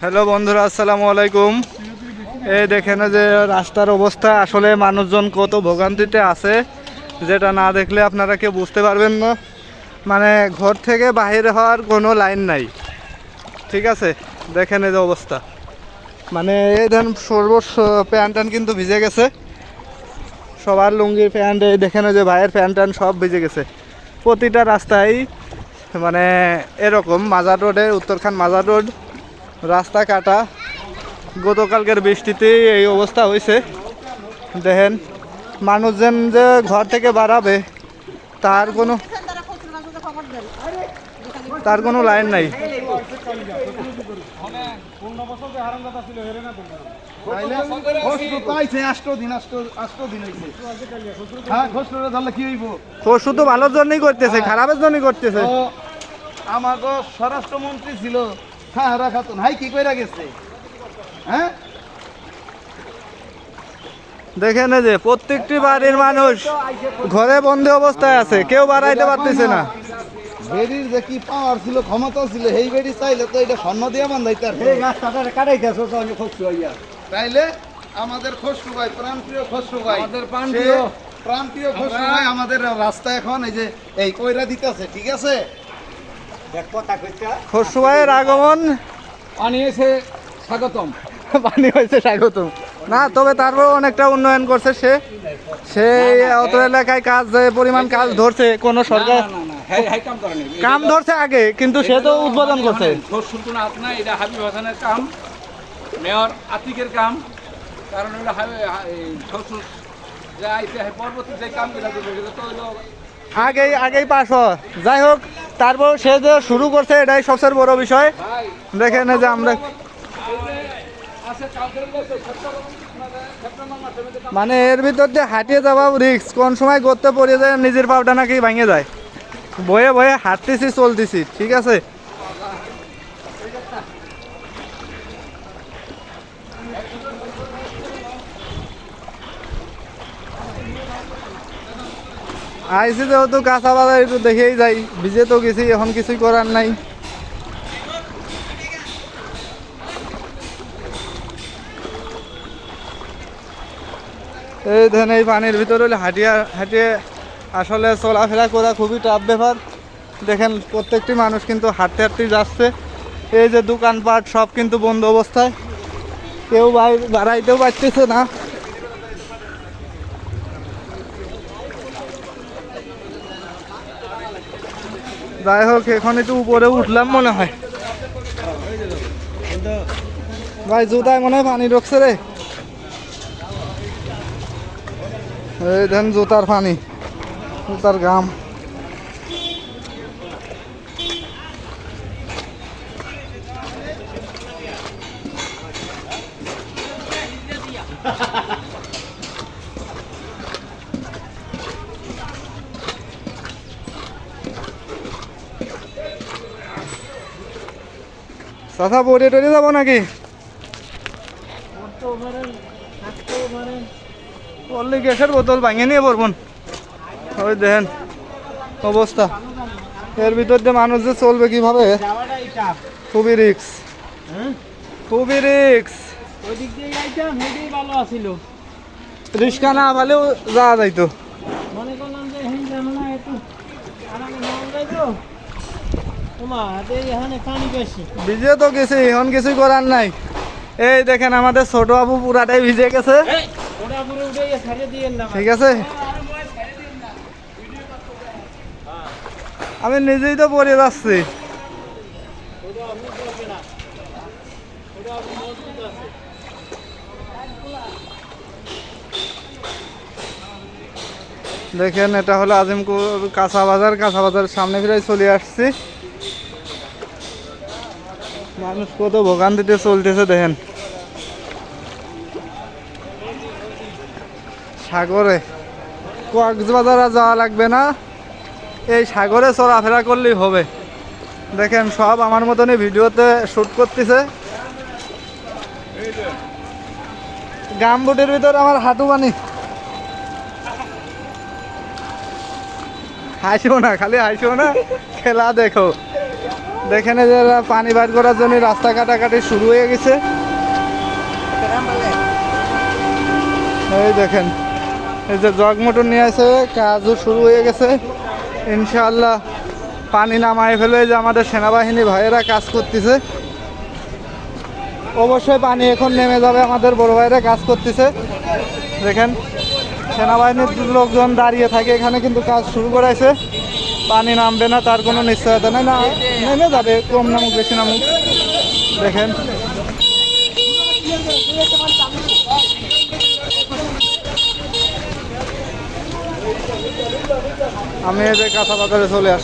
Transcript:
Hello বন্ধুরা, আসসালামু আলাইকুম। এই দেখেন যে রাস্তার অবস্থা, আসলে মানুষজন কত ভোগান্তিতে আছে, যেটা না দেখলে আপনারা কেউ বুঝতে পারবেন না। মানে ঘর থেকে বাইরে হওয়ার কোনো লাইন নাই, ঠিক আছে। দেখেন এই যে অবস্থা, মানে এই ধরেন সর্বস্ব প্যান্ট ট্যান্ট কিন্তু ভিজে গেছে, সবার লুঙ্গি প্যান্ট, এই দেখেন যে ভাইয়ের প্যান্ট ট্যান্ট সব ভিজে গেছে। প্রতিটা রাস্তায় মানে এরকম, মাজার রোডে, উত্তরখান মাজার রোড রাস্তা কাটা। গতকালকের বৃষ্টিতে এই অবস্থা হয়েছে। দেখেন মানুষজন যে ঘর থেকে বাড়াবে তার কোনো লাইন নাই। পরশু তো ভালোর জন্যই করতেছে, খারাপের জন্যই করতেছে। আমাকে স্বরাষ্ট্রমন্ত্রী ছিল সাহারা খাতুন, হাই কি কইরা গেছে। হ্যাঁ, দেখেন এই যে প্রত্যেকটি বাড়ির মানুষ ঘরে বন্দি অবস্থায় আছে, কেউ বাড়াইতে পারতেছে না। বেডির যে কি পাওয়ার ছিল, ক্ষমতা ছিল, এই বেডি চাইলে তো এটা স্বর্ণ দিয়ে বান্ধাইতে তাইলে আমাদের খসরু ভাই, প্রাণপ্রিয় খসরু ভাই, আমাদের প্রাণপ্রিয় খসরু ভাই আমাদের রাস্তা এখন এই যে এই কইরা দিতেছে, ঠিক আছে। খসরু ভাইয়ের আগমন পানি এসে স্বাগতম। পানি হয়েছে স্বাগতম না, তবে তারপর অনেকটা উন্নয়ন করছে সে। সেই অত এলাকায় কাজ, যে পরিমাণ কাজ ধরছে, কোনো সরকার কাম ধরছে আগে, কিন্তু সে তো উদ্বোধন করছে। এটা হাবিব হাসানের কাম, মেয়র আতিকের কাম, কারণ এটা শ্বশুর পরবর্তী যে কামগুলো আগেই পাশ হয়। যাই হোক, তারপর সে যে শুরু করছে এটাই সবচেয়ে বড় বিষয়। দেখেন যে আমরা মানে এর ভিতর দিয়ে হাঁটিয়ে যাওয়া রিক্স, কোন সময় করতে পড়ে যায়, নিজের পাউটা নাকি ভেঙে যায়। বয়ে বয়ে হাঁটতেছি, চলতেছি, ঠিক আছে। আইসি যেহেতু কাঁচা বাজার একটু দেখেই যাই, ভিজে তো গেছি, এখন কিছুই করার নাই। এই ধরেন এই পানির ভিতরে হাঁটিয়ে আসলে চলাফেরা করা খুবই টাফ ব্যাপার। দেখেন প্রত্যেকটি মানুষ কিন্তু হাঁটতে হাঁটতেই যাচ্ছে। এই যে দোকানপাট সব কিন্তু বন্ধ অবস্থায়, কেউ বাড়াইতেও পারতেছে না। যাই হোক, এখন একটু উপরে উঠলাম মনে হয়। ভাই জুতায় মনে হয় পানি ঢুকছে রে। এই দেন জুতার পানি, জুতার ঘাম। চাচা পড়ে টরে যাবো নাকি? বললি গ্যাসের বোতল ভাঙে নিয়ে পড়বন। ওই দেখেন অবস্থা, এর ভিতর দিয়ে মানুষ যে চলবে কিভাবে, খুবই রিক্স, খুবই রিক্স। রিক্সা না পালেও যাওয়া যাইতো। ভিজে তো গেছি, এখন কিছুই করার নাই। এই দেখেন আমাদের ছোট বাবু পুরাটাই ভিজে গেছে, ঠিক আছে। আমি নিজেই তো পড়ে যাচ্ছি। দেখেন এটা হলো আজিমপুর কাঁচা বাজার সামনে ফিরে চলে আসছি। মানুষ কত ভোগান্তিতে চলতেছে দেখেন। সাগরে কক্সবাজার আর যাওয়া লাগবে না, এই সাগরে চলাফেরা করলেই হবে। দেখেন সব আমার মতনই ভিডিওতে শ্যুট করতেছে। গামবুটের ভিতর আমার হাঁটু পানি। হাসিও না, খালি হাসিও না, খেলা দেখো। দেখেন এই যে এরা পানি বার করার জন্য রাস্তা কাটাকাটি শুরু হয়ে গেছে। এই দেখেন এই যে জগ মোটর নিয়ে আসে, কাজও শুরু হয়ে গেছে। ইনশাআল্লাহ পানি নামায় ফেলে যে আমাদের সেনাবাহিনী ভাইয়েরা কাজ করতেছে। অবশ্যই পানি এখন নেমে যাবে, আমাদের বড় ভাইরা কাজ করতেছে। দেখেন সেনাবাহিনীর লোকজন দাঁড়িয়ে থাকে এখানে, কিন্তু কাজ শুরু করাইছে। পানি নামবে না তার কোনো নিশ্চয়তা নেই, না নেমে যাবে, কম নামুক বেশি নামুক। দেখেন আমি এই যে কাঁচা বাজারে চলে আসছি।